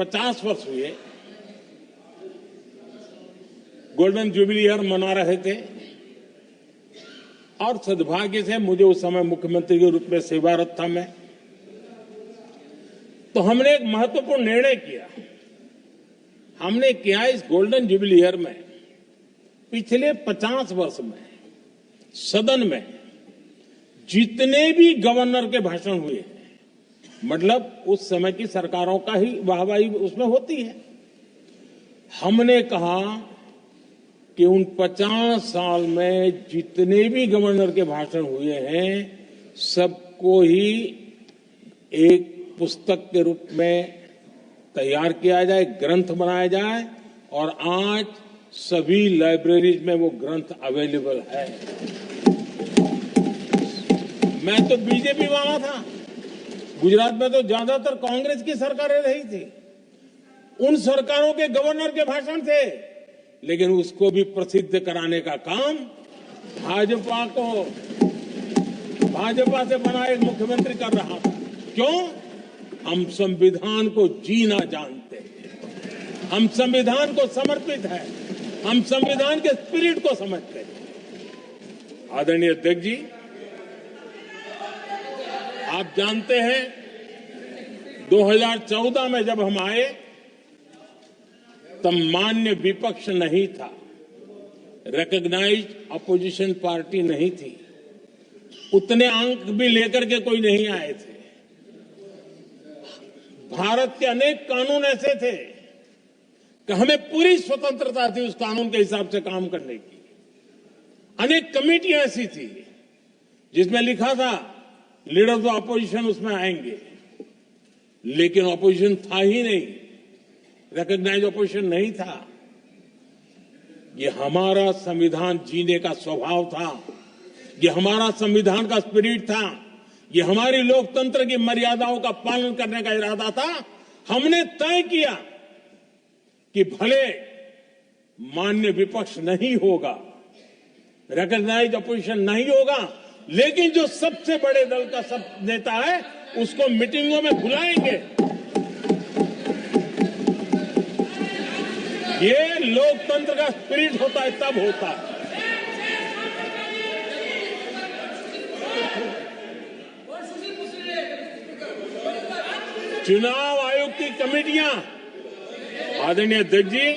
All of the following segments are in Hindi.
50 वर्ष हुए, गोल्डन जुबली ईयर मना रहे थे और सद्भाग्य से मुझे उस समय मुख्यमंत्री के रूप में सेवारत था मैं, तो हमने एक महत्वपूर्ण निर्णय किया। हमने किया इस गोल्डन जुबली ईयर में पिछले 50 वर्ष में सदन में जितने भी गवर्नर के भाषण हुए हैं, मतलब उस समय की सरकारों का ही वाहवाही उसमें होती है, हमने कहा कि उन 50 साल में जितने भी गवर्नर के भाषण हुए हैं सबको ही एक पुस्तक के रूप में तैयार किया जाए, ग्रंथ बनाया जाए और आज सभी लाइब्रेरीज में वो ग्रंथ अवेलेबल है। मैं तो बीजेपी वाला था, गुजरात में तो ज्यादातर कांग्रेस की सरकारें रही थी, उन सरकारों के गवर्नर के भाषण थे, लेकिन उसको भी प्रसिद्ध कराने का काम भाजपा से बना एक मुख्यमंत्री कर रहा था। क्यों? हम संविधान को जीना जानते हैं, हम संविधान को समर्पित है, हम संविधान के स्पिरिट को समझते हैं। आदरणीय अध्यक्ष जी, आप जानते हैं 2014 में जब हम आए तब मान्य विपक्ष नहीं था, रिकॉग्नाइज्ड अपोजिशन पार्टी नहीं थी, उतने अंक भी लेकर के कोई नहीं आए थे। भारत के अनेक कानून ऐसे थे कि हमें पूरी स्वतंत्रता थी उस कानून के हिसाब से काम करने की। अनेक कमेटियां ऐसी थी जिसमें लिखा था लीडर्स ऑफ अपोजिशन उसमें आएंगे, लेकिन अपोजिशन था ही नहीं, रिकॉग्नाइज अपोजिशन नहीं था। ये हमारा संविधान जीने का स्वभाव था, ये हमारा संविधान का स्पिरिट था, ये हमारी लोकतंत्र की मर्यादाओं का पालन करने का इरादा था। हमने तय किया कि भले मान्य विपक्ष नहीं होगा, रिकॉग्नाइज अपोजिशन नहीं होगा, लेकिन जो सबसे बड़े दल का सब नेता है उसको मीटिंगों में बुलाएंगे। ये लोकतंत्र का स्पिरिट होता है, तब होता है। चुनाव आयोग की कमेटियां, आदरणीय अध्यक्ष जी,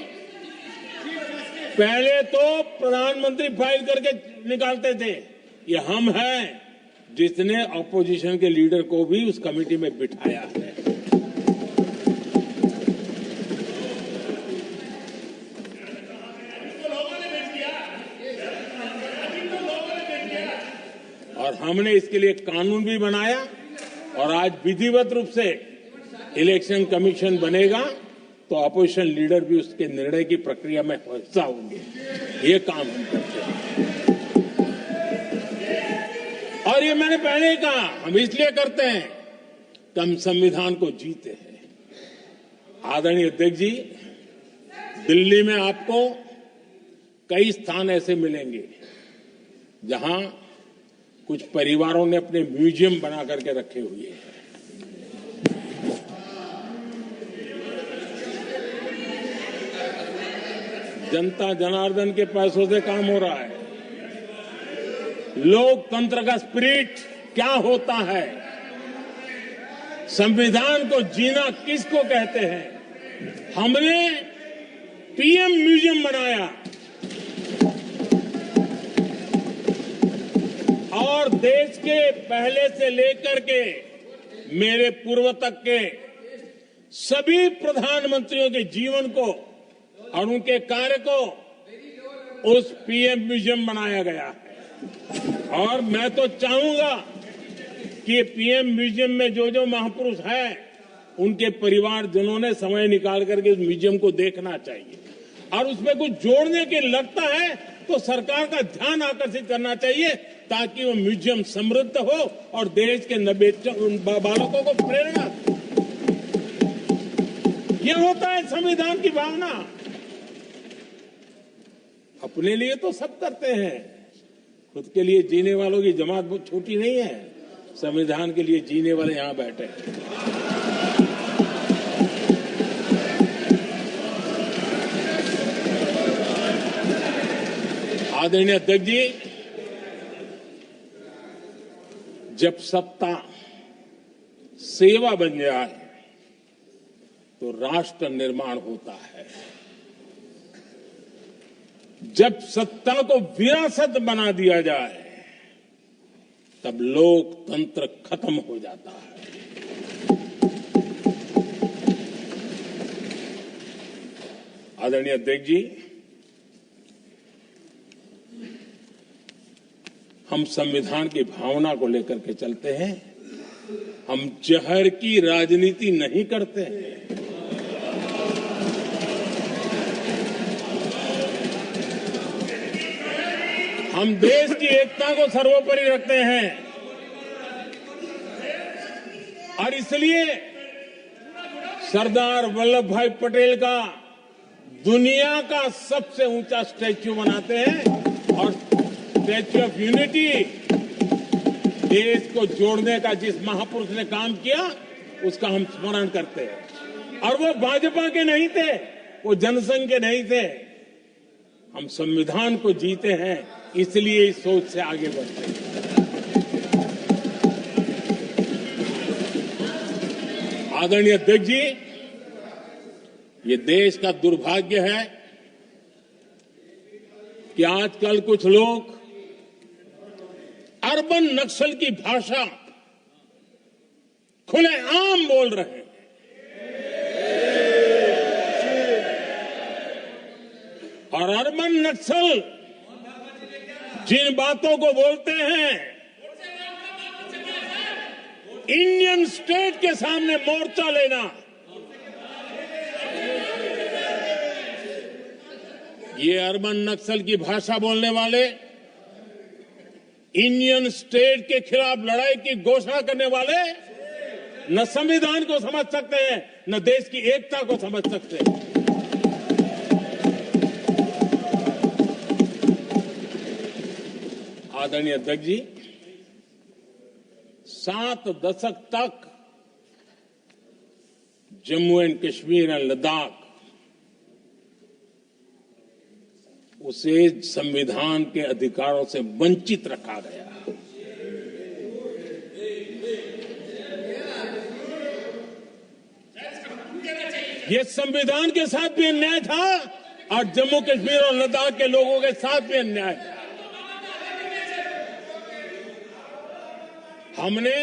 पहले तो प्रधानमंत्री फाइल करके निकालते थे, ये हम हैं जिसने अपोजिशन के लीडर को भी उस कमेटी में बिठाया है। और हमने इसके लिए कानून भी बनाया और आज विधिवत रूप से इलेक्शन कमीशन बनेगा तो अपोजिशन लीडर भी उसके निर्णय की प्रक्रिया में हिस्सा होंगे। ये काम हम करते हैं और ये मैंने पहले ही कहा, हम इसलिए करते हैं कि हम संविधान को जीते हैं। आदरणीय अध्यक्ष जी, दिल्ली में आपको कई स्थान ऐसे मिलेंगे जहां कुछ परिवारों ने अपने म्यूजियम बना करके रखे हुए हैं। जनता जनार्दन के पैसों से काम हो रहा है। लोकतंत्र का स्पिरिट क्या होता है, संविधान को जीना किसको कहते हैं। हमने पीएम म्यूजियम बनाया और देश के पहले से लेकर के मेरे पूर्व तक के सभी प्रधानमंत्रियों के जीवन को और उनके कार्य को उस पीएम म्यूजियम बनाया गया है। और मैं तो चाहूंगा कि पीएम म्यूजियम में जो जो महापुरुष हैं उनके परिवारजनों ने समय निकाल करके उस म्यूजियम को देखना चाहिए और उसमें कुछ जोड़ने के लगता है तो सरकार का ध्यान आकर्षित करना चाहिए ताकि वो म्यूजियम समृद्ध हो और देश के बालकों को प्रेरणा दे। ये होता है संविधान की भावना। अपने लिए तो सब करते हैं, खुद के लिए जीने वालों की जमात बहुत छोटी नहीं है। संविधान के लिए जीने वाले यहां बैठे हैं। आदरणीय अध्यक्ष जी, जब सत्ता सेवा बन जाए तो राष्ट्र निर्माण होता है। जब सत्ता को विरासत बना दिया जाए तब लोकतंत्र खत्म हो जाता है। आदरणीय अध्यक्ष जी, हम संविधान की भावना को लेकर के चलते हैं। हम जहर की राजनीति नहीं करते हैं। हम देश की एकता को सर्वोपरि रखते हैं और इसलिए सरदार वल्लभ भाई पटेल का दुनिया का सबसे ऊंचा स्टैच्यू बनाते हैं और स्टैच्यू ऑफ यूनिटी देश को जोड़ने का जिस महापुरुष ने काम किया उसका हम स्मरण करते हैं। और वो भाजपा के नहीं थे, वो जनसंघ के नहीं थे। हम संविधान को जीते हैं, इसलिए इस सोच से आगे बढ़ते हैं। आदरणीय अध्यक्ष जी, ये देश का दुर्भाग्य है कि आजकल कुछ लोग अर्बन नक्सल की भाषा खुलेआम बोल रहे हैं और अर्बन नक्सल जिन बातों को बोलते हैं इंडियन स्टेट के सामने मोर्चा लेना, ये अर्बन नक्सल की भाषा बोलने वाले इंडियन स्टेट के खिलाफ लड़ाई की घोषणा करने वाले न संविधान को समझ सकते हैं, न देश की एकता को समझ सकते हैं। आदरणीय अध्यक्ष जी, 7 दशक तक जम्मू एंड कश्मीर और लद्दाख उसे संविधान के अधिकारों से वंचित रखा गया। यह संविधान के साथ भी अन्याय था और जम्मू कश्मीर और लद्दाख के लोगों के साथ भी अन्याय था। हमने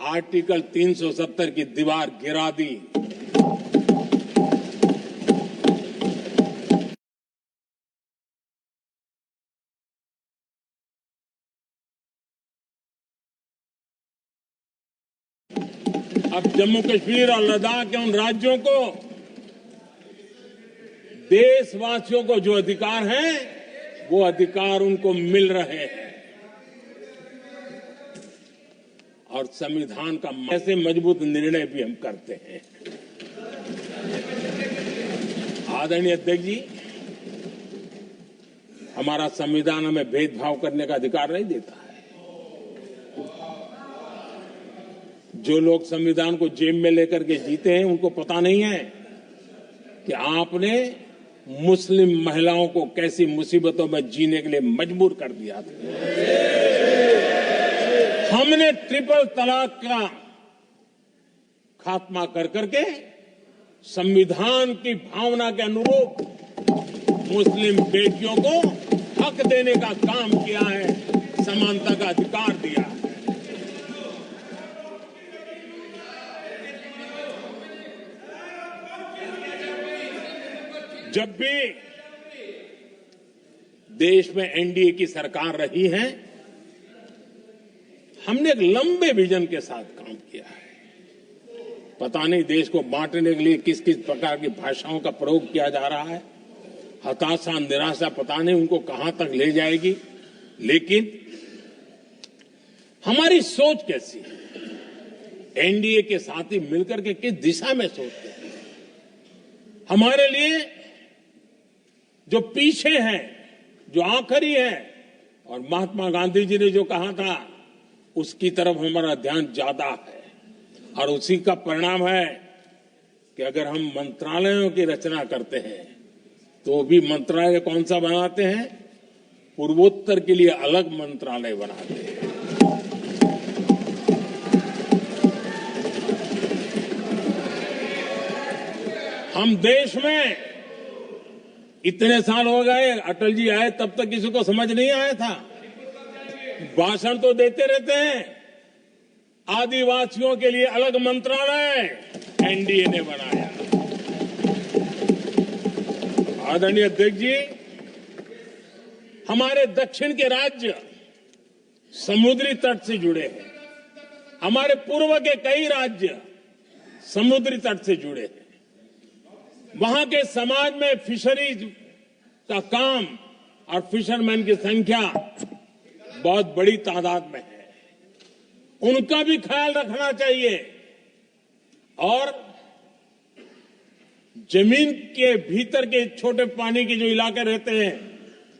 आर्टिकल 370 की दीवार गिरा दी। अब जम्मू कश्मीर और लद्दाख के उन राज्यों को, देशवासियों को जो अधिकार हैं, वो अधिकार उनको मिल रहे हैं और संविधान का ऐसे मजबूत निर्णय भी हम करते हैं। आदरणीय अध्यक्ष जी, हमारा संविधान हमें भेदभाव करने का अधिकार नहीं देता है। जो लोग संविधान को जेब में लेकर के जीते हैं, उनको पता नहीं है कि आपने मुस्लिम महिलाओं को कैसी मुसीबतों में जीने के लिए मजबूर कर दिया था। हमने ट्रिपल तलाक का खात्मा कर करके संविधान की भावना के अनुरूप मुस्लिम बेटियों को हक देने का काम किया है, समानता का अधिकार दिया है। जब भी देश में एनडीए की सरकार रही है, हमने एक लंबे विजन के साथ काम किया है। पता नहीं देश को बांटने के लिए किस किस प्रकार की भाषाओं का प्रयोग किया जा रहा है। हताशा, निराशा पता नहीं उनको कहां तक ले जाएगी, लेकिन हमारी सोच कैसी है, एनडीए के साथी मिलकर के किस दिशा में सोचते हैं। हमारे लिए जो पीछे है, जो आखिरी है, और महात्मा गांधी जी ने जो कहा था उसकी तरफ हमारा ध्यान ज्यादा है और उसी का परिणाम है कि अगर हम मंत्रालयों की रचना करते हैं तो भी मंत्रालय कौन सा बनाते हैं? पूर्वोत्तर के लिए अलग मंत्रालय बनाते हैं। हम देश में इतने साल हो गए, अटल जी आए तब तक किसी को समझ नहीं आया था। भाषण तो देते रहते हैं। आदिवासियों के लिए अलग मंत्रालय एनडीए ने बनाया। आदरणीय अध्यक्ष जी, हमारे दक्षिण के राज्य समुद्री तट से जुड़े हैं। हमारे पूर्व के कई राज्य समुद्री तट से जुड़े हैं। वहां के समाज में फिशरीज का काम और फिशरमैन की संख्या बहुत बड़ी तादाद में है। उनका भी ख्याल रखना चाहिए और जमीन के भीतर के छोटे पानी के जो इलाके रहते हैं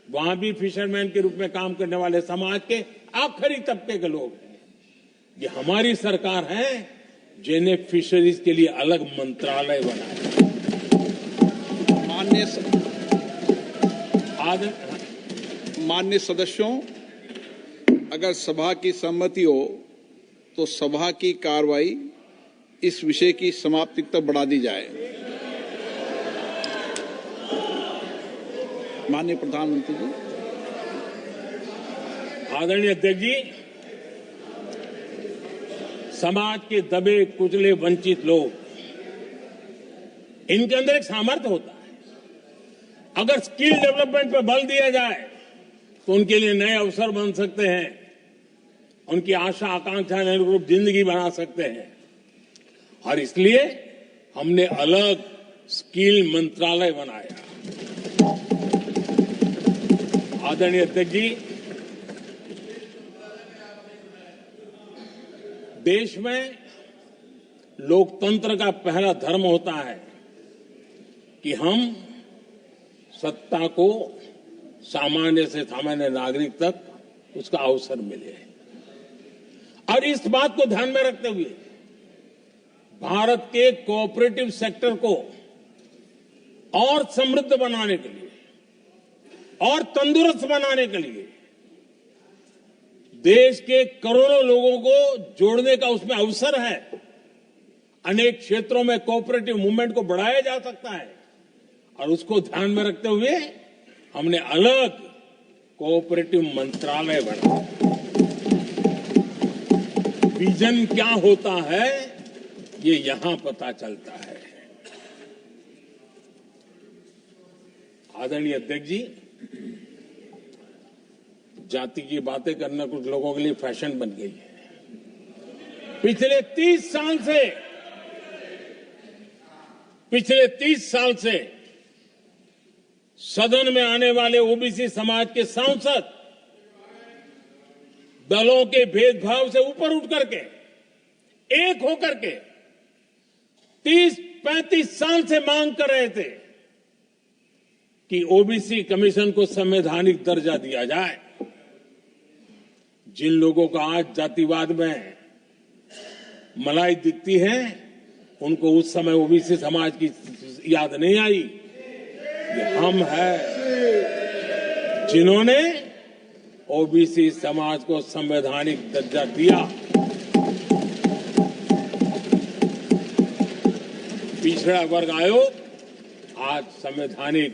वहां भी फिशरमैन के रूप में काम करने वाले समाज के आखिरी तबके के लोग हैं। ये हमारी सरकार है जिन्हें फिशरीज के लिए अलग मंत्रालय बनाया। माननीय सदस्यों, अगर सभा की सहमति हो तो सभा की कार्रवाई इस विषय की समाप्ति तक बढ़ा दी जाए। माननीय प्रधानमंत्री जी। आदरणीय अध्यक्ष जी, समाज के दबे कुचले वंचित लोग, इनके अंदर एक सामर्थ्य होता है। अगर स्किल डेवलपमेंट पर बल दिया जाए तो उनके लिए नए अवसर बन सकते हैं, उनकी आशा आकांक्षा अनुरूप जिंदगी बना सकते हैं। और इसलिए हमने अलग स्किल मंत्रालय बनाया। आदरणीय अध्यक्ष जी, देश में लोकतंत्र का पहला धर्म होता है कि हम सत्ता को सामान्य से सामान्य नागरिक तक उसका अवसर मिले। और इस बात को ध्यान में रखते हुए भारत के कोऑपरेटिव सेक्टर को और समृद्ध बनाने के लिए और तंदुरुस्त बनाने के लिए देश के करोड़ों लोगों को जोड़ने का उसमें अवसर है। अनेक क्षेत्रों में कोऑपरेटिव मूवमेंट को बढ़ाया जा सकता है और उसको ध्यान में रखते हुए हमने अलग कोऑपरेटिव मंत्रालय बनाया। विजन क्या होता है ये यहां पता चलता है। आदरणीय अध्यक्ष जी, जाति की बातें करना कुछ लोगों के लिए फैशन बन गई है। पिछले 30 साल से सदन में आने वाले ओबीसी समाज के सांसद दलों के भेदभाव से ऊपर उठ करके एक होकर के 30-35 साल से मांग कर रहे थे कि ओबीसी कमीशन को संवैधानिक दर्जा दिया जाए। जिन लोगों को आज जातिवाद में मलाई दिखती है उनको उस समय ओबीसी समाज की याद नहीं आई। ये हम हैं जिन्होंने ओबीसी समाज को संवैधानिक दर्जा दिया। पिछड़ा वर्ग आयोग आज संवैधानिक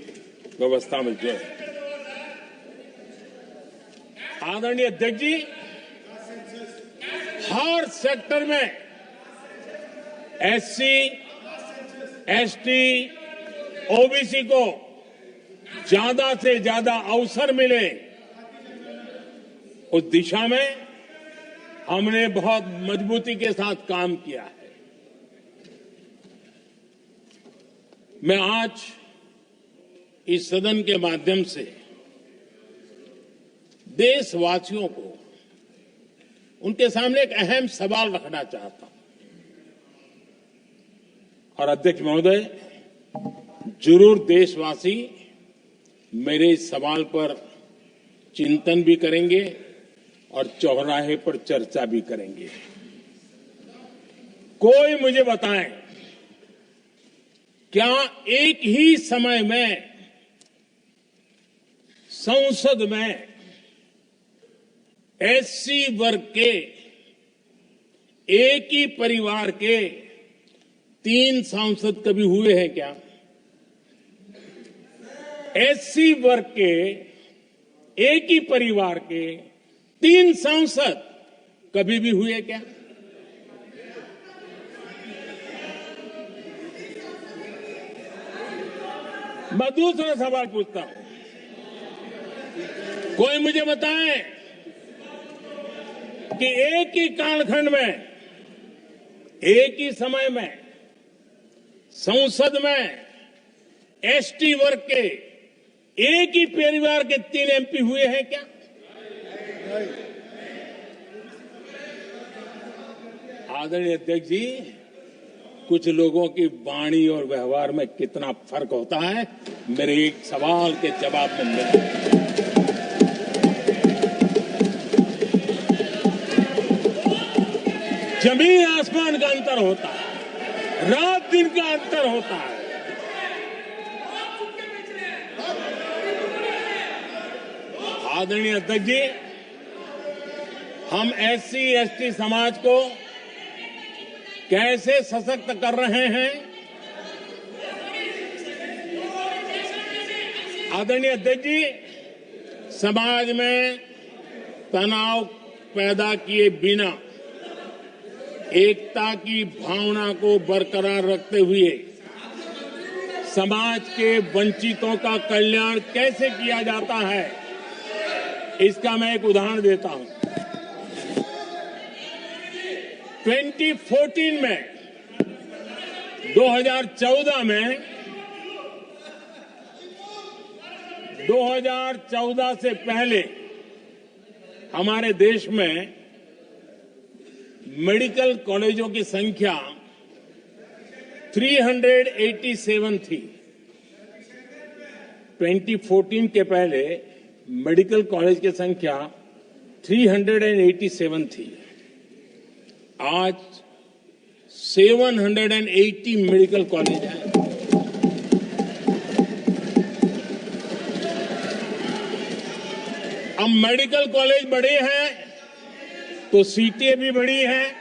व्यवस्था में जो है। आदरणीय अध्यक्ष जी, हर सेक्टर में एससी, एसटी, ओबीसी को ज्यादा से ज्यादा अवसर मिले, उस दिशा में हमने बहुत मजबूती के साथ काम किया है। मैं आज इस सदन के माध्यम से देशवासियों को उनके सामने एक अहम सवाल रखना चाहता हूं। और अध्यक्ष महोदय, जरूर देशवासी मेरे इस सवाल पर चिंतन भी करेंगे और चौराहे पर चर्चा भी करेंगे। कोई मुझे बताएं, क्या एक ही समय में संसद में एससी वर्ग के एक ही परिवार के 3 सांसद कभी हुए हैं क्या? एससी वर्ग के एक ही परिवार के 3 सांसद कभी भी हुए क्या? मैं दूसरा सवाल पूछता हूं, कोई मुझे बताए कि एक ही कालखंड में, एक ही समय में संसद में एसटी वर्ग के एक ही परिवार के 3 एमपी हुए हैं क्या? आदरणीय अध्यक्ष जी, कुछ लोगों की वाणी और व्यवहार में कितना फर्क होता है, मेरे एक सवाल के जवाब में मिला। जमीन आसमान का अंतर होता है, रात दिन का अंतर होता है। आदरणीय अध्यक्ष जी, हम एससी एसटी समाज को कैसे सशक्त कर रहे हैं? आदरणीय अध्यक्ष जी, समाज में तनाव पैदा किए बिना एकता की भावना को बरकरार रखते हुए समाज के वंचितों का कल्याण कैसे किया जाता है, इसका मैं एक उदाहरण देता हूं। 2014 में 2014 से पहले हमारे देश में मेडिकल कॉलेजों की संख्या 387 थी। 2014 के पहले मेडिकल कॉलेज की संख्या 387 थी। आज 780 मेडिकल कॉलेज हैं। अब मेडिकल कॉलेज बड़े हैं तो सीटें भी बड़ी हैं।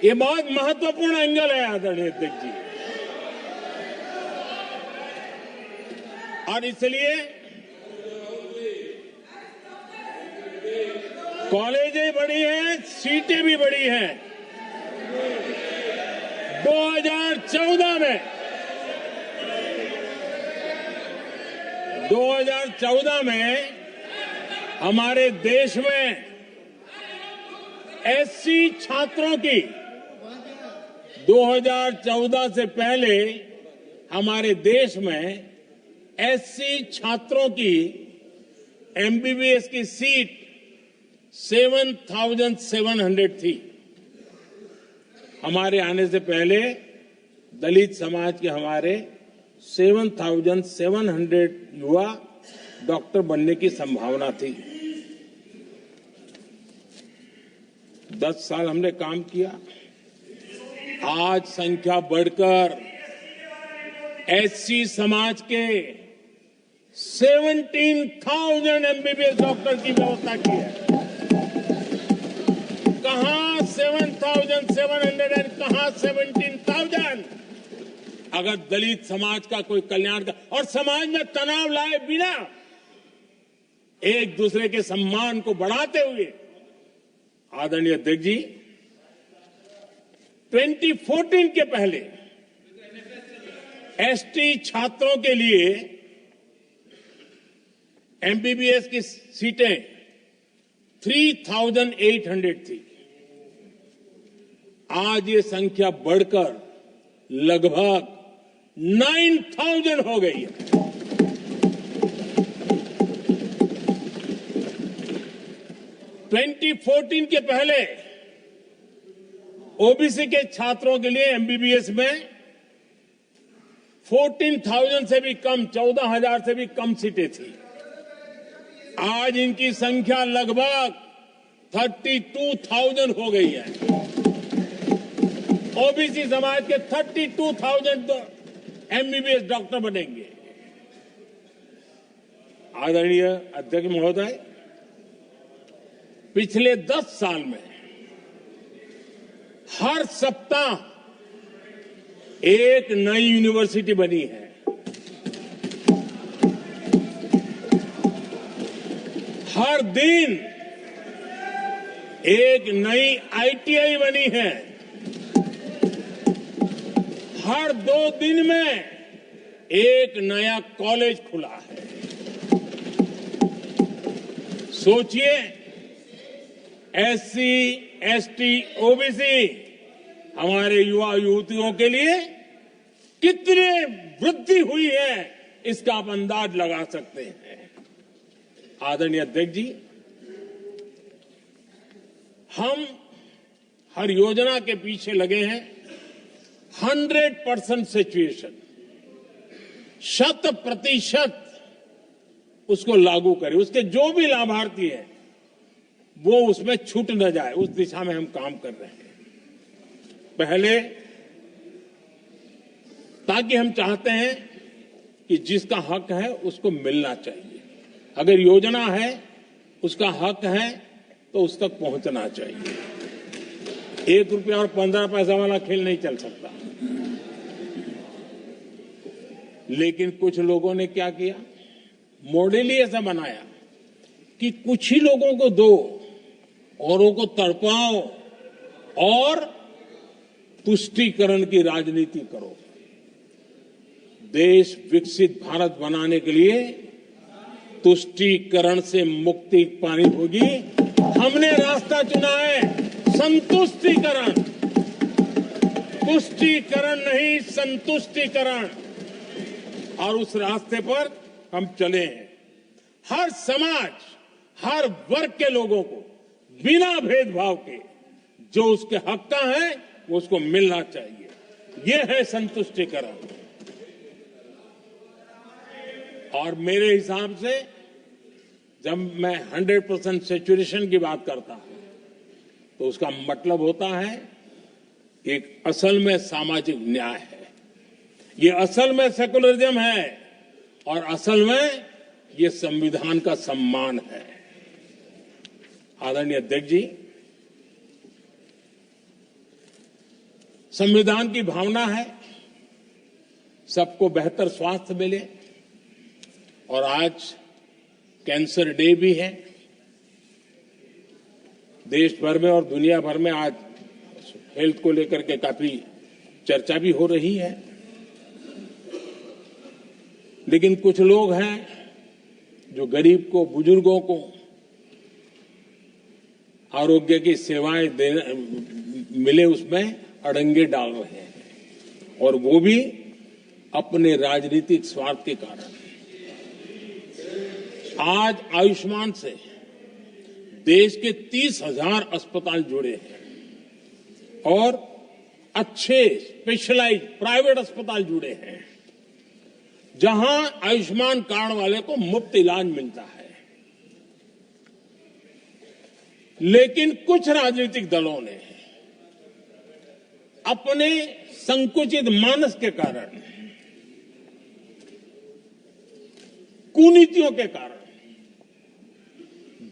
ये बहुत महत्वपूर्ण एंगल है आदरणीय अध्यक्ष जी, और इसलिए कॉलेजें बड़ी हैं, सीटें भी बड़ी हैं। 2014 में हमारे देश में एससी छात्रों की 2014 से पहले हमारे देश में एससी छात्रों की एमबीबीएस की सीट 7,700 थी। हमारे आने से पहले दलित समाज के हमारे 7,700 युवा डॉक्टर बनने की संभावना थी। 10 साल हमने काम किया, आज संख्या बढ़कर एससी समाज के 17,000 एमबीबीएस डॉक्टर की व्यवस्था की है। कहां 7,700 और कहां 17,000? अगर दलित समाज का कोई कल्याण का और समाज में तनाव लाए बिना एक दूसरे के सम्मान को बढ़ाते हुए, आदरणीय अध्यक्ष जी, 2014 के पहले एसटी छात्रों के लिए एमबीबीएस की सीटें 3,800 थी। आज ये संख्या बढ़कर लगभग 9,000 हो गई है। ट्वेंटी 14 के पहले ओबीसी के छात्रों के लिए एमबीबीएस में 14,000 से भी कम, 14,000 से भी कम सीटें थी। आज इनकी संख्या लगभग 32,000 हो गई है। ओबीसी समाज के 32,000 एमबीबीएस डॉक्टर बनेंगे। आदरणीय अध्यक्ष महोदय, पिछले 10 साल में हर सप्ताह एक नई यूनिवर्सिटी बनी है। हर दिन एक नई आईटीआई बनी है। हर 2 दिन में एक नया कॉलेज खुला है। सोचिए, एससी, एसटी, ओबीसी हमारे युवा युवतियों के लिए कितनी वृद्धि हुई है, इसका आप अंदाज लगा सकते हैं। आदरणीय अध्यक्ष जी, हम हर योजना के पीछे लगे हैं 100% सिचुएशन, 100% उसको लागू करें। उसके जो भी लाभार्थी हैं वो उसमें छूट न जाए, उस दिशा में हम काम कर रहे हैं। पहले, ताकि हम चाहते हैं कि जिसका हक है उसको मिलना चाहिए। अगर योजना है, उसका हक है, तो उस तक पहुंचना चाहिए। 1 रुपया और 15 पैसा वाला खेल नहीं चल सकता। लेकिन कुछ लोगों ने क्या किया, मॉडल ही ऐसा बनाया कि कुछ ही लोगों को दो, औरों को तड़पाओ और तुष्टीकरण की राजनीति करो। देश विकसित भारत बनाने के लिए तुष्टीकरण से मुक्ति पानी होगी। हमने रास्ता चुना है संतुष्टीकरण, तुष्टीकरण नहीं, संतुष्टीकरण। और उस रास्ते पर हम चले हैं। हर समाज, हर वर्ग के लोगों को बिना भेदभाव के जो उसके हक का है वो उसको मिलना चाहिए। ये है संतुष्टीकरण। और मेरे हिसाब से जब मैं 100% सैचुरेशन की बात करता हूं तो उसका मतलब होता है एक असल में सामाजिक न्याय है, ये असल में सेकुलरिज्म है और असल में ये संविधान का सम्मान है। आदरणीय अध्यक्ष जी, संविधान की भावना है सबको बेहतर स्वास्थ्य मिले, और आज कैंसर डे भी है। देश भर में और दुनिया भर में आज हेल्थ को लेकर के काफी चर्चा भी हो रही है। लेकिन कुछ लोग हैं जो गरीब को, बुजुर्गों को आरोग्य की सेवाएं मिले उसमें अड़ंगे डाल रहे हैं, और वो भी अपने राजनीतिक स्वार्थ के कारण। आज आयुष्मान से देश के 30,000 अस्पताल जुड़े हैं और अच्छे स्पेशलाइज्ड प्राइवेट अस्पताल जुड़े हैं, जहां आयुष्मान कार्ड वाले को मुफ्त इलाज मिलता है। लेकिन कुछ राजनीतिक दलों ने अपने संकुचित मानस के कारण, कुनीतियों के कारण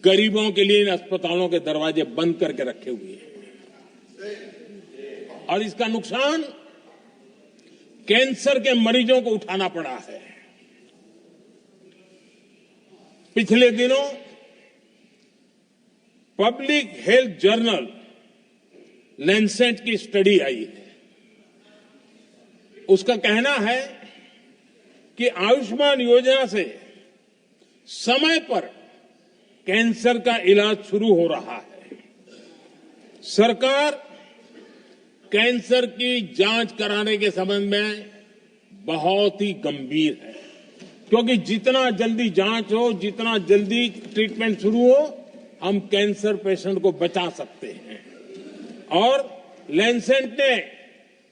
गरीबों के लिए इन अस्पतालों के दरवाजे बंद करके रखे हुए हैं, और इसका नुकसान कैंसर के मरीजों को उठाना पड़ा है। पिछले दिनों पब्लिक हेल्थ जर्नल लैंसेट की स्टडी आई है। उसका कहना है कि आयुष्मान योजना से समय पर कैंसर का इलाज शुरू हो रहा है। सरकार कैंसर की जांच कराने के संबंध में बहुत ही गंभीर है, क्योंकि जितना जल्दी जांच हो, जितना जल्दी ट्रीटमेंट शुरू हो, हम कैंसर पेशेंट को बचा सकते हैं। और लैंसेट ने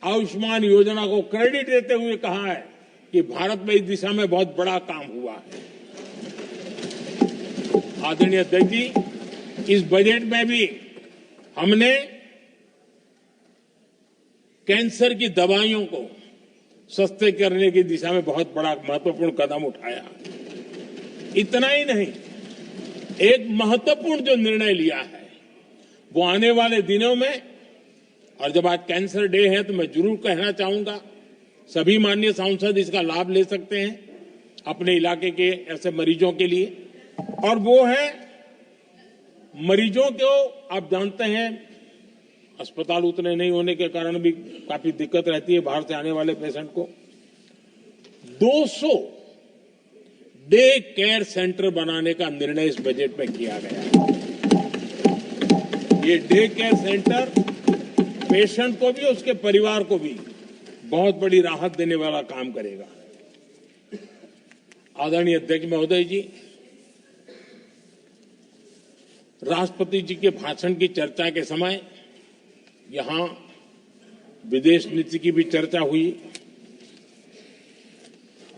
आयुष्मान योजना को क्रेडिट देते हुए कहा है कि भारत में इस दिशा में बहुत बड़ा काम हुआ है। आदरणीय अध्यक्ष जी, इस बजट में भी हमने कैंसर की दवाइयों को सस्ते करने की दिशा में बहुत बड़ा महत्वपूर्ण कदम उठाया। इतना ही नहीं, एक महत्वपूर्ण जो निर्णय लिया है वो आने वाले दिनों में, और जब आज कैंसर डे है तो मैं जरूर कहना चाहूंगा सभी माननीय सांसद इसका लाभ ले सकते हैं अपने इलाके के ऐसे मरीजों के लिए, और वो है मरीजों को, आप जानते हैं अस्पताल उतने नहीं होने के कारण भी काफी दिक्कत रहती है बाहर से आने वाले पेशेंट को। 200 डे केयर सेंटर बनाने का निर्णय इस बजट में किया गया है। ये डे केयर सेंटर पेशेंट को भी उसके परिवार को भी बहुत बड़ी राहत देने वाला काम करेगा। आदरणीय अध्यक्ष महोदय जी, राष्ट्रपति जी के भाषण की चर्चा के समय यहां विदेश नीति की भी चर्चा हुई,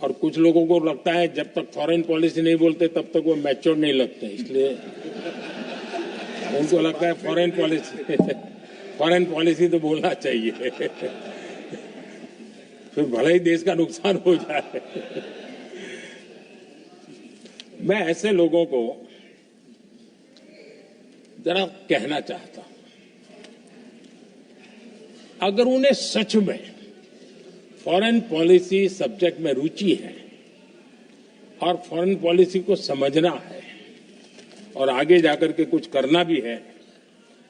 और कुछ लोगों को लगता है जब तक फॉरेन पॉलिसी नहीं बोलते तब तक वो मैच्योर नहीं लगते, इसलिए उनको लगता है फॉरेन पॉलिसी तो बोलना चाहिए फिर भले ही देश का नुकसान हो जाए। मैं ऐसे लोगों को जरा कहना चाहता हूं, अगर उन्हें सच में फॉरेन पॉलिसी सब्जेक्ट में रुचि है और फॉरेन पॉलिसी को समझना है और आगे जाकर के कुछ करना भी है,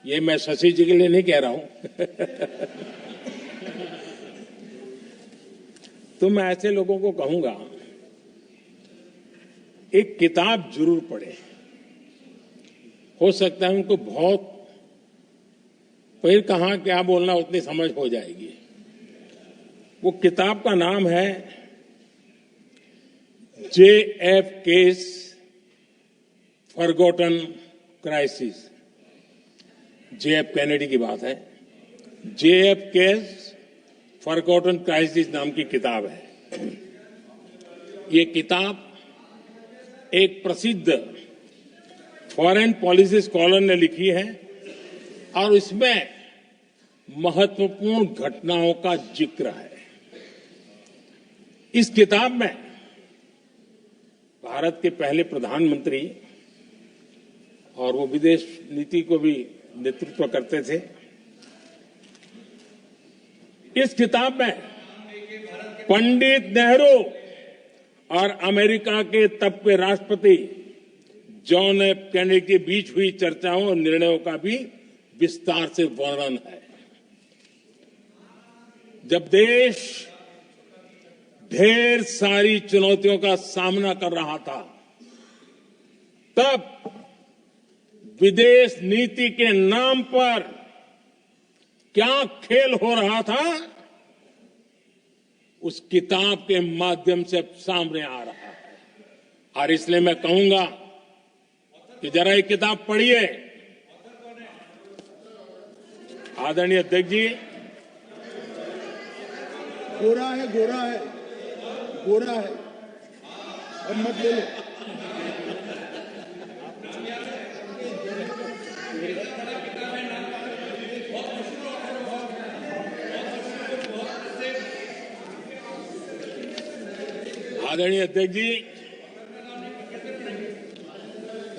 ये मैं शशि जी के लिए नहीं कह रहा हूं तो मैं ऐसे लोगों को कहूंगा एक किताब जरूर पढ़े। हो सकता है उनको बहुत फिर कहां क्या बोलना उतनी समझ हो जाएगी। वो किताब का नाम है JFK's forgotten crisis. JF Kennedy की बात है। JFK's फॉरगॉटन क्राइसिस नाम की किताब है। ये किताब एक प्रसिद्ध फॉरेन पॉलिसी स्कॉलर ने लिखी है और इसमें महत्वपूर्ण घटनाओं का जिक्र है। इस किताब में भारत के पहले प्रधानमंत्री, और वो विदेश नीति को भी नेतृत्व करते थे, इस किताब में पंडित नेहरू और अमेरिका के तब के राष्ट्रपति जॉन एफ कैनेडी के बीच हुई चर्चाओं और निर्णयों का भी विस्तार से वर्णन है। जब देश ढेर सारी चुनौतियों का सामना कर रहा था, तब विदेश नीति के नाम पर क्या खेल हो रहा था, उस किताब के माध्यम से सामने आ रहा है। और इसलिए मैं कहूंगा कि जरा ये किताब पढ़िए। आदरणीय अध्यक्ष जी, गोरा है, गोरा है, गोरा है, अब मत ले लो। आदरणीय अध्यक्ष जी,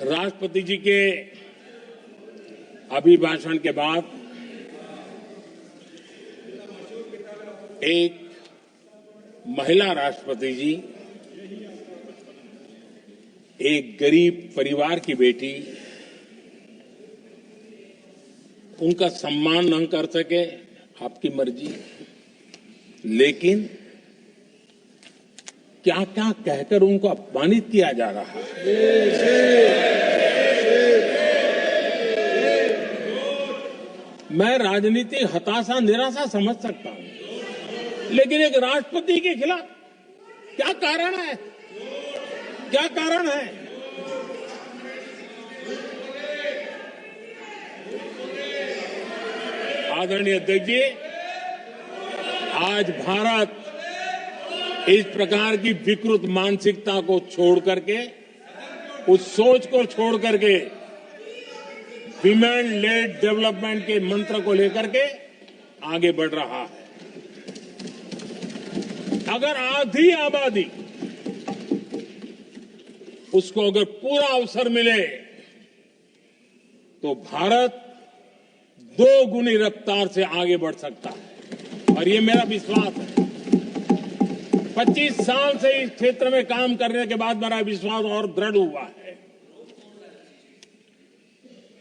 राष्ट्रपति जी के अभिभाषण के बाद एक महिला राष्ट्रपति जी, एक गरीब परिवार की बेटी, उनका सम्मान न कर सके, आपकी मर्जी, लेकिन क्या क्या कहकर उनको अपमानित किया जा रहा है। मैं राजनीतिक हताशा निराशा समझ सकता हूं, लेकिन एक राष्ट्रपति के खिलाफ क्या कारण है? क्या कारण है? आदरणीय अध्यक्ष जी, आज भारत इस प्रकार की विकृत मानसिकता को छोड़ करके, उस सोच को छोड़ करके विमेन लेड डेवलपमेंट के मंत्र को लेकर के आगे बढ़ रहा है। अगर आधी आबादी उसको अगर पूरा अवसर मिले तो भारत 2 गुनी रफ्तार से आगे बढ़ सकता है और ये मेरा विश्वास है। 25 साल से इस क्षेत्र में काम करने के बाद मेरा विश्वास और दृढ़ हुआ है।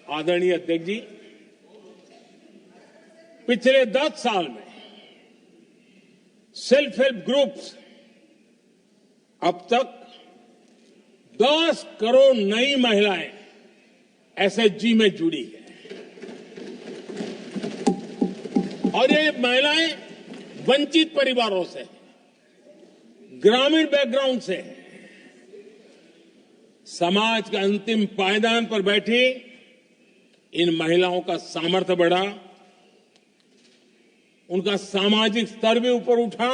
आदरणीय अध्यक्ष जी, पिछले 10 साल में सेल्फ हेल्प ग्रुप्स अब तक 10 करोड़ नई महिलाएं एसएचजी में जुड़ी है और ये महिलाएं वंचित परिवारों से, ग्रामीण बैकग्राउंड से, समाज के अंतिम पायदान पर बैठी इन महिलाओं का सामर्थ्य बढ़ा, उनका सामाजिक स्तर भी ऊपर उठा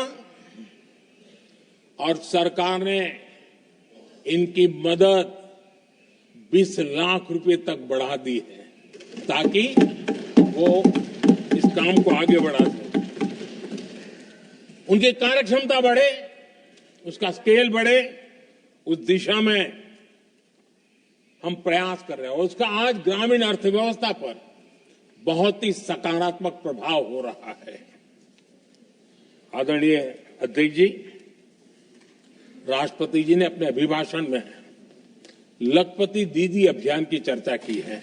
और सरकार ने इनकी मदद 20 लाख रुपए तक बढ़ा दी है ताकि वो इस काम को आगे बढ़ा सके। उनकी कार्यक्षमता बढ़े, उसका स्केल बढ़े, उस दिशा में हम प्रयास कर रहे हैं और उसका आज ग्रामीण अर्थव्यवस्था पर बहुत ही सकारात्मक प्रभाव हो रहा है। आदरणीय अध्यक्ष जी, राष्ट्रपति जी ने अपने अभिभाषण में लखपति दीदी अभियान की चर्चा की है।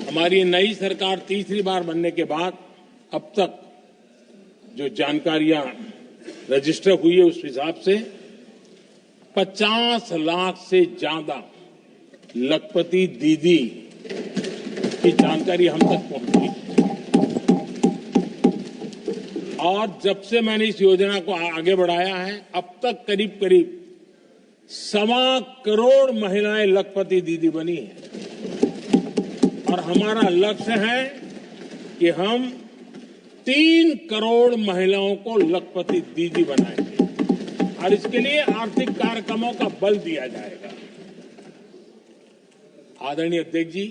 हमारी नई सरकार तीसरी बार बनने के बाद अब तक जो जानकारियां रजिस्टर हुई है उस हिसाब से 50 लाख से ज्यादा लखपति दीदी की जानकारी हम तक पहुंची है और जब से मैंने इस योजना को आगे बढ़ाया है अब तक करीब करीब 1.25 करोड़ महिलाएं लखपति दीदी बनी है और हमारा लक्ष्य है कि हम 3 करोड़ महिलाओं को लखपति दीदी बनाएंगे और इसके लिए आर्थिक कार्यक्रमों का बल दिया जाएगा। आदरणीय अध्यक्ष जी,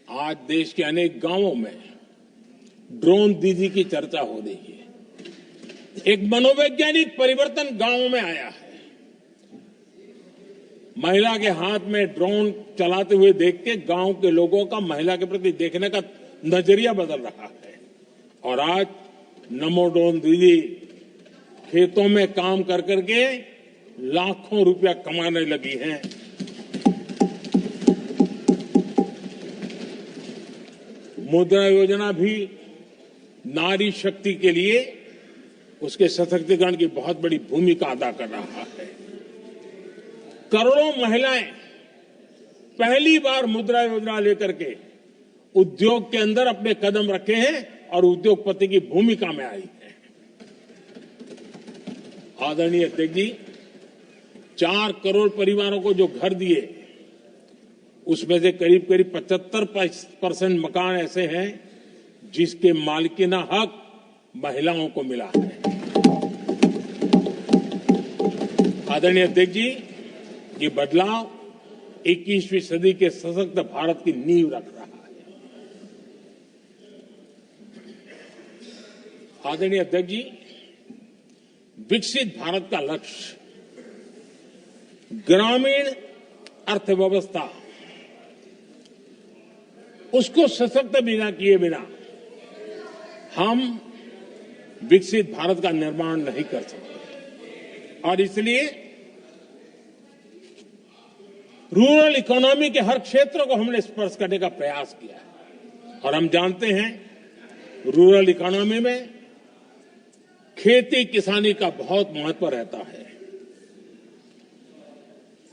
आज देश के अनेक गांवों में ड्रोन दीदी की चर्चा हो रही है। एक मनोवैज्ञानिक परिवर्तन गांवों में आया है। महिला के हाथ में ड्रोन चलाते हुए देख के गांव के लोगों का महिला के प्रति देखने का नजरिया बदल रहा है और आज नमो ड्रोन दीदी खेतों में काम कर करके लाखों रुपया कमाने लगी हैं। मुद्रा योजना भी नारी शक्ति के लिए उसके सशक्तिकरण की बहुत बड़ी भूमिका अदा कर रहा है। करोड़ों महिलाएं पहली बार मुद्रा योजना लेकर के उद्योग के अंदर अपने कदम रखे हैं और उद्योगपति की भूमिका में आई है। आदरणीय अध्यक्ष जी, 4 करोड़ परिवारों को जो घर दिए उसमें से करीब करीब 75% मकान ऐसे हैं जिसके मालिकाना हक महिलाओं को मिला है। आदरणीय अध्यक्ष जी, ये बदलाव 21वीं सदी के सशक्त भारत की नींव रख रहा है। आदरणीय अध्यक्ष जी, विकसित भारत का लक्ष्य ग्रामीण अर्थव्यवस्था उसको सशक्त बिना किए बिना हम विकसित भारत का निर्माण नहीं कर सकते और इसलिए रूरल इकोनॉमी के हर क्षेत्र को हमने स्पर्श करने का प्रयास किया है और हम जानते हैं रूरल इकोनॉमी में खेती किसानी का बहुत महत्व रहता है।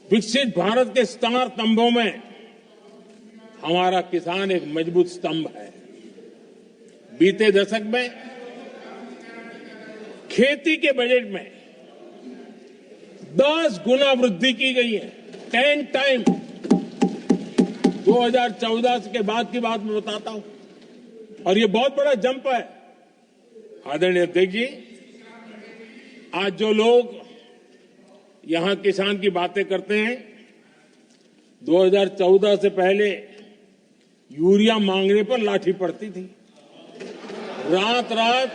विकसित भारत के 4 स्तंभों में हमारा किसान एक मजबूत स्तंभ है। बीते दशक में खेती के बजट में 10 गुना वृद्धि की गई है, 10 टाइम। 2014 के बाद की बात मैं बताता हूं और ये बहुत बड़ा जंप है। आदरणीय अध्यक्ष जी, आज जो लोग यहां किसान की बातें करते हैं, 2014 से पहले यूरिया मांगने पर लाठी पड़ती थी, रात रात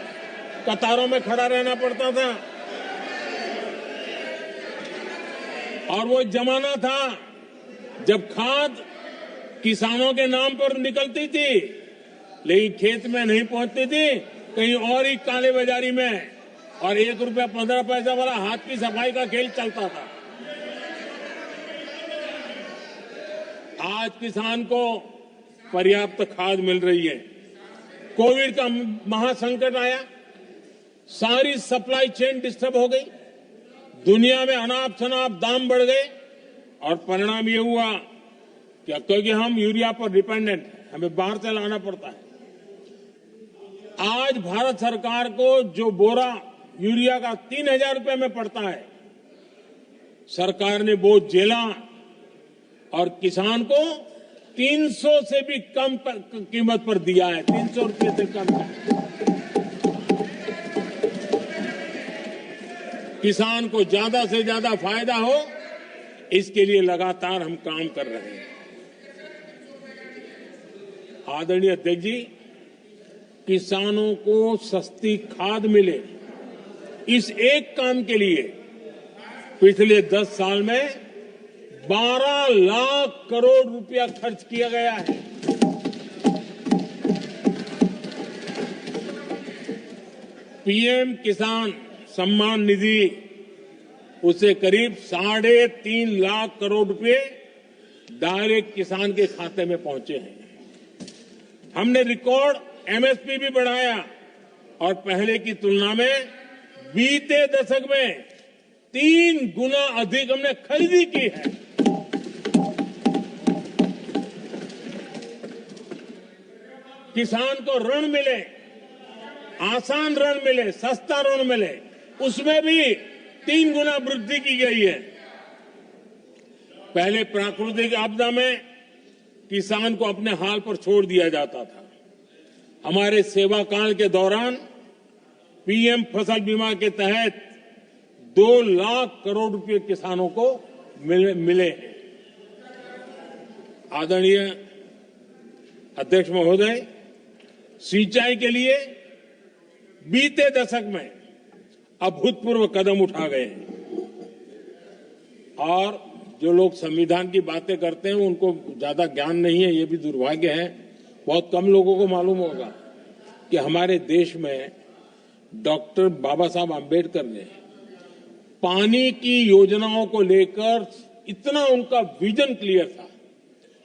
कतारों में खड़ा रहना पड़ता था। और वो जमाना था जब खाद किसानों के नाम पर निकलती थी, लेकिन खेत में नहीं पहुंचती थी, कहीं और ही काले बाजारी में, और 1 रुपया 15 पैसा वाला हाथ की सफाई का खेल चलता था। आज किसान को पर्याप्त खाद मिल रही है। कोविड का महासंकट आया, सारी सप्लाई चेन डिस्टर्ब हो गई, दुनिया में अनाप शनाप दाम बढ़ गए, और परिणाम ये हुआ कि क्योंकि हम यूरिया पर डिपेंडेंट हैं, हमें बाहर से लाना पड़ता है। आज भारत सरकार को जो बोरा यूरिया का 3,000 रुपए में पड़ता है, सरकार ने वो झेला और किसान को 300 से भी कम कीमत पर दिया है, 300 रुपए से कम। किसान को ज्यादा से ज्यादा फायदा हो, इसके लिए लगातार हम काम कर रहे हैं। आदरणीय अध्यक्ष जी, किसानों को सस्ती खाद मिले, इस एक काम के लिए पिछले 10 साल में 12 लाख करोड़ रुपया खर्च किया गया है। पीएम किसान सम्मान निधि, उसे करीब 3.5 लाख करोड़ रुपए डायरेक्ट किसान के खाते में पहुंचे हैं। हमने रिकॉर्ड एमएसपी भी बढ़ाया और पहले की तुलना में बीते दशक में 3 गुना अधिक हमने खरीदी की है। किसान को ऋण मिले, आसान ऋण मिले, सस्ता ऋण मिले, उसमें भी 3 गुना वृद्धि की गई है। पहले प्राकृतिक आपदा में किसान को अपने हाल पर छोड़ दिया जाता था। हमारे सेवा काल के दौरान पीएम फसल बीमा के तहत 2 लाख करोड़ रुपए किसानों को मिले हैं। आदरणीय अध्यक्ष महोदय, सिंचाई के लिए बीते दशक में अभूतपूर्व कदम उठा गए हैं, और जो लोग संविधान की बातें करते हैं उनको ज्यादा ज्ञान नहीं है, ये भी दुर्भाग्य है। बहुत कम लोगों को मालूम होगा कि हमारे देश में डॉक्टर बाबा साहब आंबेडकर ने पानी की योजनाओं को लेकर इतना उनका विजन क्लियर था,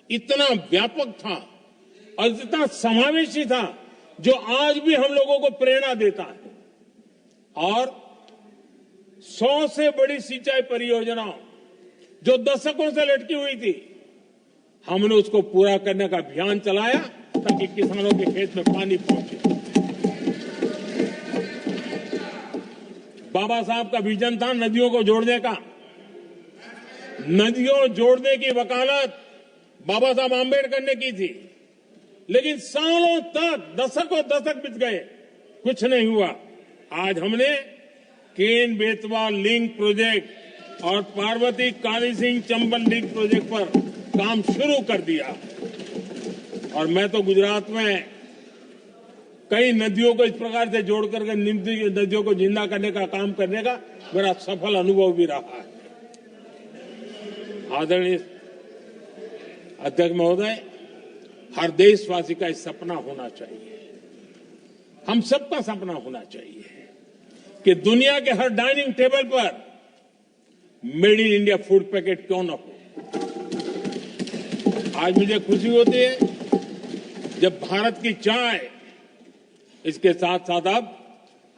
इतना व्यापक था और इतना समावेशी था, जो आज भी हम लोगों को प्रेरणा देता है। और 100 से बड़ी सिंचाई परियोजना जो दशकों से लटकी हुई थी, हमने उसको पूरा करने का अभियान चलाया ताकि किसानों के खेत में पानी पहुंचे। बाबा साहब का विजन था नदियों को जोड़ने का। नदियों जोड़ने की वकालत बाबा साहब आंबेडकर ने की थी, लेकिन सालों तक, दशकों दशक बीत गए, कुछ नहीं हुआ। आज हमने केन बेतवा लिंक प्रोजेक्ट और पार्वती काली सिंह चंबल लिंक प्रोजेक्ट पर काम शुरू कर दिया, और मैं तो गुजरात में कई नदियों को इस प्रकार से जोड़कर नदियों को जिंदा करने का काम करने का मेरा सफल अनुभव भी रहा है। आदरणीय अध्यक्ष महोदय, हर देशवासी का इस सपना होना चाहिए, हम सबका सपना होना चाहिए कि दुनिया के हर डाइनिंग टेबल पर made in India food packet क्यों न हो। आज मुझे खुशी होती है जब भारत की चाय, इसके साथ साथ अब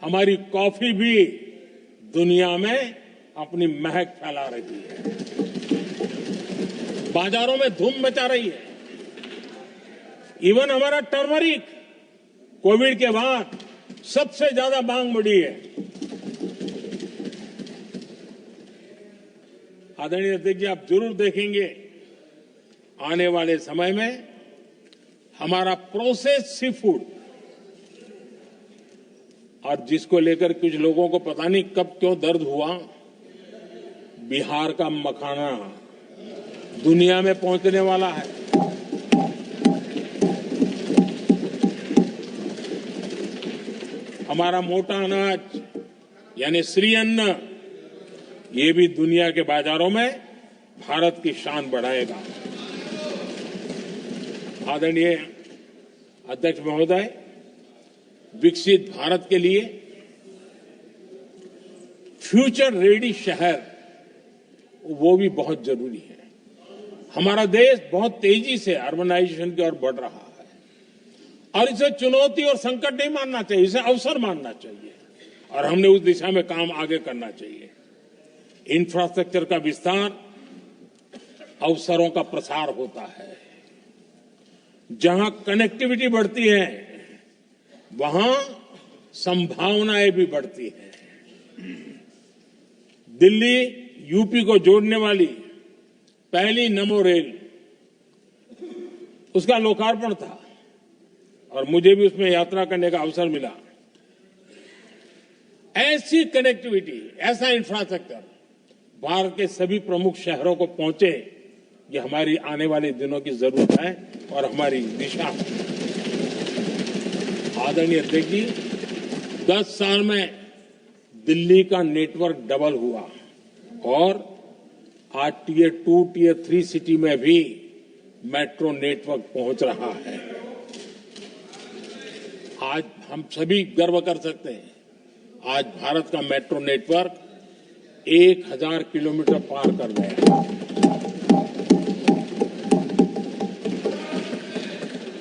हमारी कॉफी भी दुनिया में अपनी महक फैला रही है, बाजारों में धूम मचा रही है। इवन हमारा टर्मरिक कोविड के बाद सबसे ज्यादा मांग बढ़ी है। आदरणीय अध्यक्ष जी, आप जरूर देखेंगे आने वाले समय में हमारा प्रोसेस सी फूड, और जिसको लेकर कुछ लोगों को पता नहीं कब क्यों दर्द हुआ, बिहार का मखाना दुनिया में पहुंचने वाला है। हमारा मोटा अनाज यानी श्री अन्न, ये भी दुनिया के बाजारों में भारत की शान बढ़ाएगा। आदरणीय अध्यक्ष महोदय, विकसित भारत के लिए फ्यूचर रेडी शहर वो भी बहुत जरूरी है। हमारा देश बहुत तेजी से अर्बनाइजेशन की ओर बढ़ रहा है और इसे चुनौती और संकट नहीं मानना चाहिए, इसे अवसर मानना चाहिए और हमने उस दिशा में काम आगे करना चाहिए। इंफ्रास्ट्रक्चर का विस्तार अवसरों का प्रसार होता है। जहां कनेक्टिविटी बढ़ती है वहां संभावनाएं भी बढ़ती हैं। दिल्ली यूपी को जोड़ने वाली पहली नमो रेल, उसका लोकार्पण था और मुझे भी उसमें यात्रा करने का अवसर मिला। ऐसी कनेक्टिविटी, ऐसा इंफ्रास्ट्रक्चर भारत के सभी प्रमुख शहरों को पहुंचे, ये हमारी आने वाले दिनों की जरूरत है और हमारी दिशा है। आदरणीय अध्यक्ष जी, 10 साल में दिल्ली का नेटवर्क डबल हुआ और आज टियर 2, टियर 3 सिटी में भी मेट्रो नेटवर्क पहुंच रहा है। आज हम सभी गर्व कर सकते हैं, आज भारत का मेट्रो नेटवर्क 1000 किलोमीटर पार कर गया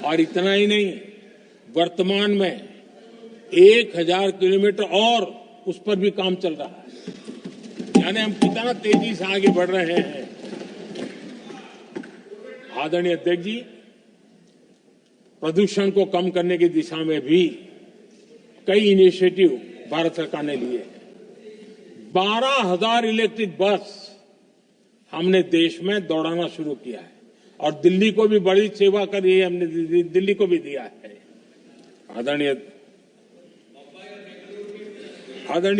और इतना ही नहीं, वर्तमान में 1000 किलोमीटर और उस पर भी काम चल रहा है। यानी हम कितना तेजी से आगे बढ़ रहे हैं। आदरणीय अध्यक्ष जी, प्रदूषण को कम करने की दिशा में भी कई इनिशिएटिव भारत सरकार ने लिए। 12,000 इलेक्ट्रिक बस हमने देश में दौड़ाना शुरू किया है और दिल्ली को भी बड़ी सेवा करी है, हमने दिल्ली को भी दिया है। आदरणीय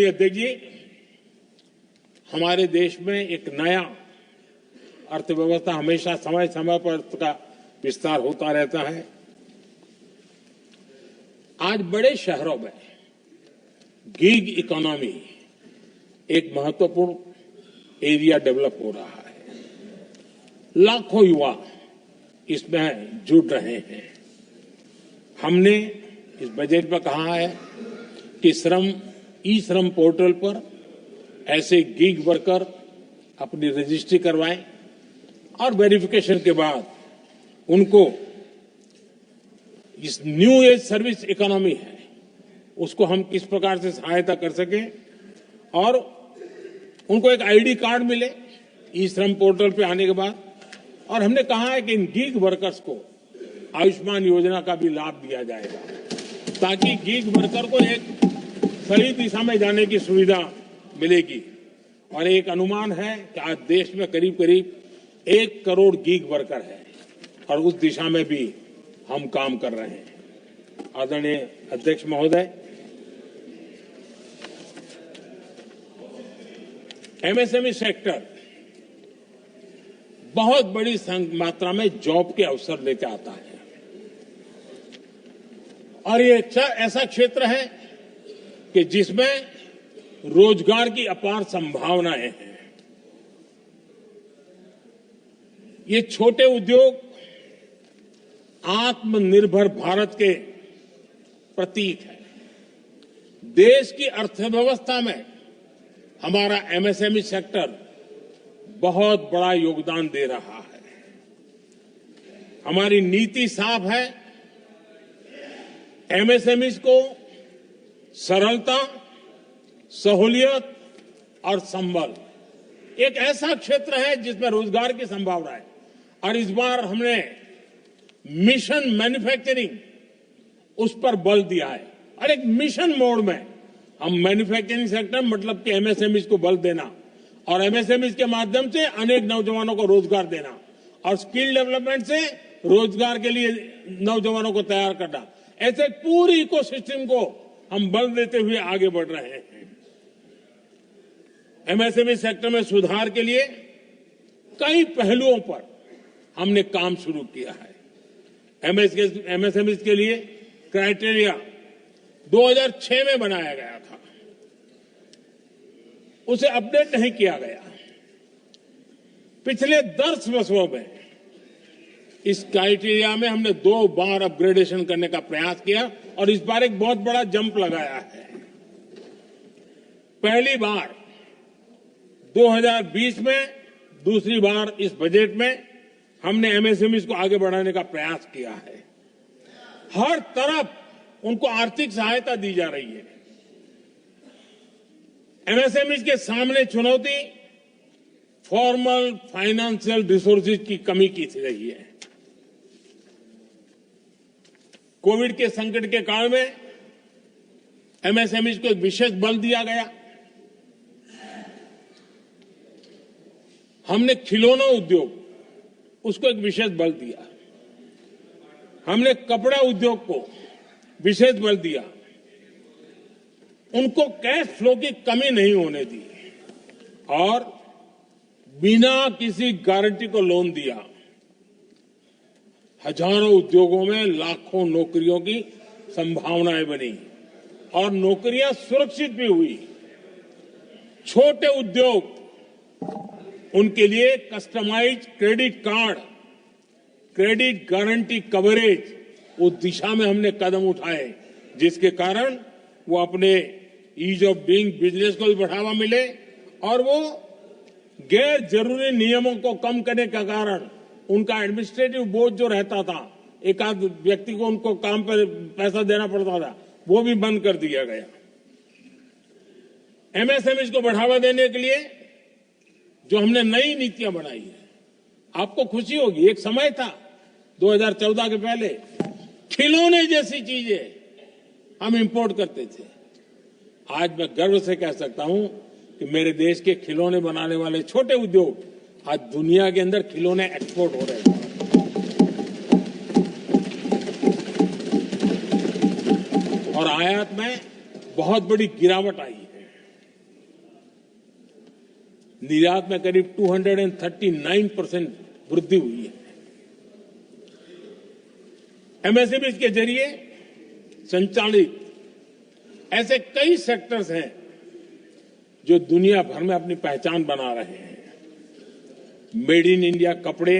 अध्यक्ष जी, हमारे देश में एक नया अर्थव्यवस्था हमेशा समय समय पर का विस्तार होता रहता है। आज बड़े शहरों में गिग इकोनॉमी एक महत्वपूर्ण एरिया डेवलप हो रहा है। लाखों युवा इसमें जुड़ रहे हैं। हमने इस बजट में कहा है कि ई श्रम पोर्टल पर ऐसे गिग वर्कर अपनी रजिस्ट्री करवाएं और वेरिफिकेशन के बाद उनको इस न्यू एज सर्विस इकोनॉमी है उसको हम किस प्रकार से सहायता कर सकें और उनको एक आईडी कार्ड मिले ई श्रम पोर्टल पे आने के बाद। और हमने कहा है कि इन गिग वर्कर्स को आयुष्मान योजना का भी लाभ दिया जाएगा ताकि गिग वर्कर को एक सही दिशा में जाने की सुविधा मिलेगी। और एक अनुमान है कि आज देश में करीब करीब 1 करोड़ गिग वर्कर है और उस दिशा में भी हम काम कर रहे हैं। आदरणीय अध्यक्ष महोदय, एमएसएमई सेक्टर बहुत बड़ी मात्रा में जॉब के अवसर लेकर आता है और ये ऐसा क्षेत्र है कि जिसमें रोजगार की अपार संभावनाएं हैं। ये छोटे उद्योग आत्मनिर्भर भारत के प्रतीक है। देश की अर्थव्यवस्था में हमारा एमएसएमई सेक्टर बहुत बड़ा योगदान दे रहा है। हमारी नीति साफ है, एमएसएमईज को सरलता, सहूलियत और संबल, एक ऐसा क्षेत्र है जिसमें रोजगार की संभावना है। और इस बार हमने मिशन मैन्युफैक्चरिंग उस पर बल दिया है और एक मिशन मोड में हम मैन्युफैक्चरिंग सेक्टर मतलब कि एमएसएमईज को बल देना और एमएसएमईज के माध्यम से अनेक नौजवानों को रोजगार देना और स्किल डेवलपमेंट से रोजगार के लिए नौजवानों को तैयार करना, ऐसे पूरी इकोसिस्टम को हम बल देते हुए आगे बढ़ रहे हैं। एमएसएमई सेक्टर में सुधार के लिए कई पहलुओं पर हमने काम शुरू किया है। एमएसएमई के लिए क्राइटेरिया 2006 में बनाया गया था, उसे अपडेट नहीं किया गया। पिछले 10 वर्षों में इस क्राइटेरिया में हमने 2 बार अपग्रेडेशन करने का प्रयास किया और इस बार एक बहुत बड़ा जंप लगाया है। पहली बार 2020 में, दूसरी बार इस बजट में हमने एमएसएमई को आगे बढ़ाने का प्रयास किया है। हर तरफ उनको आर्थिक सहायता दी जा रही है। एमएसएमई के सामने चुनौती फॉर्मल फाइनेंशियल रिसोर्सेज की कमी की रही है। कोविड के संकट के काल में एमएसएमई को एक विशेष बल दिया गया। हमने खिलौना उद्योग उसको एक विशेष बल दिया। हमने कपड़ा उद्योग को विशेष बल दिया। उनको कैश फ्लो की कमी नहीं होने दी और बिना किसी गारंटी को लोन दिया। हजारों उद्योगों में लाखों नौकरियों की संभावनाएं बनी और नौकरियां सुरक्षित भी हुई। छोटे उद्योग, उनके लिए customise credit card, credit guarantee coverage, उस दिशा में हमने कदम उठाए जिसके कारण वो अपने ईज ऑफ डूइंग बिजनेस को भी बढ़ावा मिले और वो गैर जरूरी नियमों को कम करने के कारण उनका एडमिनिस्ट्रेटिव बोझ जो रहता था, एक आध व्यक्ति को उनको काम पर पैसा देना पड़ता था, वो भी बंद कर दिया गया। एमएसएमई को बढ़ावा देने के लिए जो हमने नई नीतियां बनाई है, आपको खुशी होगी, एक समय था 2014 के पहले खिलौने जैसी चीजें हम इंपोर्ट करते थे। आज मैं गर्व से कह सकता हूं कि मेरे देश के खिलौने बनाने वाले छोटे उद्योग आज दुनिया के अंदर खिलौने एक्सपोर्ट हो रहे हैं। और आयात में बहुत बड़ी गिरावट आई है। निर्यात में करीब 239% वृद्धि हुई है। एमएसएमई के जरिए संचालित ऐसे कई सेक्टर्स हैं जो दुनिया भर में अपनी पहचान बना रहे हैं। मेड इन इंडिया कपड़े,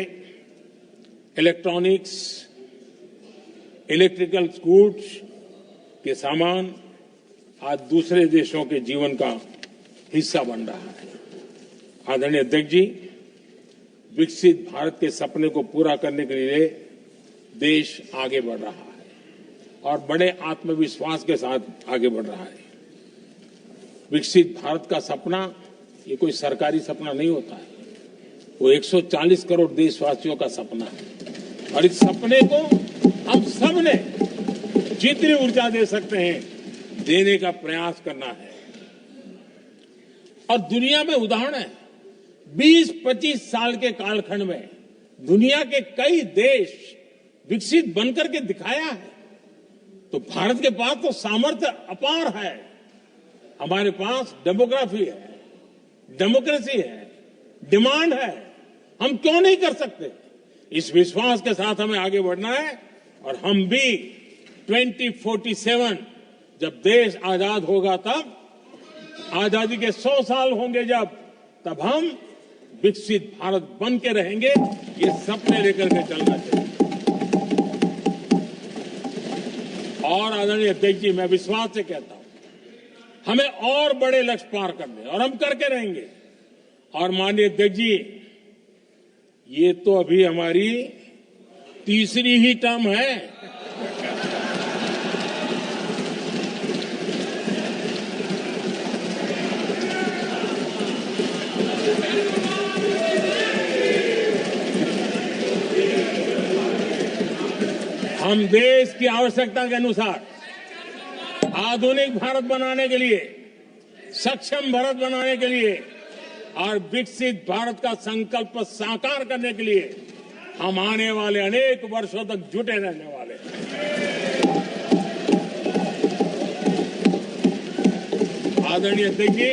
इलेक्ट्रॉनिक्स, इलेक्ट्रिकल गुड्स के सामान आज दूसरे देशों के जीवन का हिस्सा बन रहा है। आदरणीय अध्यक्ष जी, विकसित भारत के सपने को पूरा करने के लिए देश आगे बढ़ रहा है और बड़े आत्मविश्वास के साथ आगे बढ़ रहा है। विकसित भारत का सपना ये कोई सरकारी सपना नहीं होता है, वो 140 करोड़ देशवासियों का सपना है और इस सपने को हम सब ने जितनी ऊर्जा दे सकते हैं देने का प्रयास करना है। और दुनिया में उदाहरण है, 20-25 साल के कालखंड में दुनिया के कई देश विकसित बनकर के दिखाया है। तो भारत के पास तो सामर्थ्य अपार है। हमारे पास डेमोग्राफी है, डेमोक्रेसी है, डिमांड है। हम क्यों नहीं कर सकते? इस विश्वास के साथ हमें आगे बढ़ना है और हम भी 2047 जब देश आजाद होगा, तब आजादी के 100 साल होंगे तब हम विकसित भारत बन के रहेंगे। ये सपने लेकर के चलना चाहिए। और आदरणीय अध्यक्ष जी, मैं विश्वास से कहता हूं हमें और बड़े लक्ष्य पार करने और हम करके रहेंगे। और माननीय अध्यक्ष जी, ये तो अभी हमारी तीसरी ही टर्म है। हम देश की आवश्यकता के अनुसार आधुनिक भारत बनाने के लिए, सक्षम भारत बनाने के लिए और विकसित भारत का संकल्प साकार करने के लिए हम आने वाले अनेक वर्षों तक जुटे रहने वाले हैं। आदरणीय अध्यक्ष जी,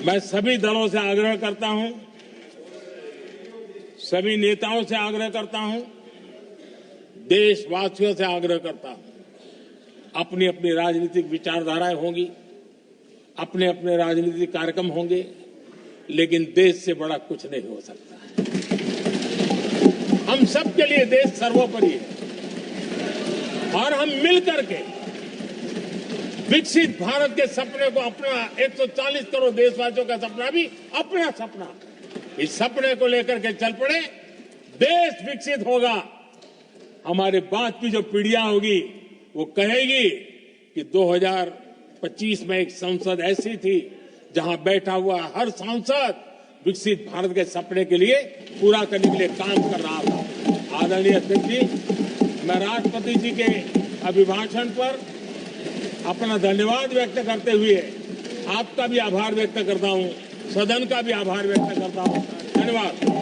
मैं सभी दलों से आग्रह करता हूं, सभी नेताओं से आग्रह करता हूं, देशवासियों से आग्रह करता हूं, अपनी अपनी राजनीतिक विचारधाराएं होंगी, अपने अपने राजनीतिक कार्यक्रम होंगे, लेकिन देश से बड़ा कुछ नहीं हो सकता। हम सबके लिए देश सर्वोपरि है और हम मिलकर के विकसित भारत के सपने को, अपना 140 करोड़ देशवासियों का सपना भी अपना सपना, इस सपने को लेकर के चल पड़े। देश विकसित होगा। हमारे बाद की जो पीढ़ियां होगी वो कहेगी कि 2025 में एक संसद ऐसी थी जहां बैठा हुआ हर सांसद विकसित भारत के सपने के लिए पूरा करने के लिए काम कर रहा था। आदरणीय अध्यक्ष जी, मैं राष्ट्रपति जी के अभिभाषण पर अपना धन्यवाद व्यक्त करते हुए आपका भी आभार व्यक्त करता हूं, सदन का भी आभार व्यक्त करता हूं। धन्यवाद।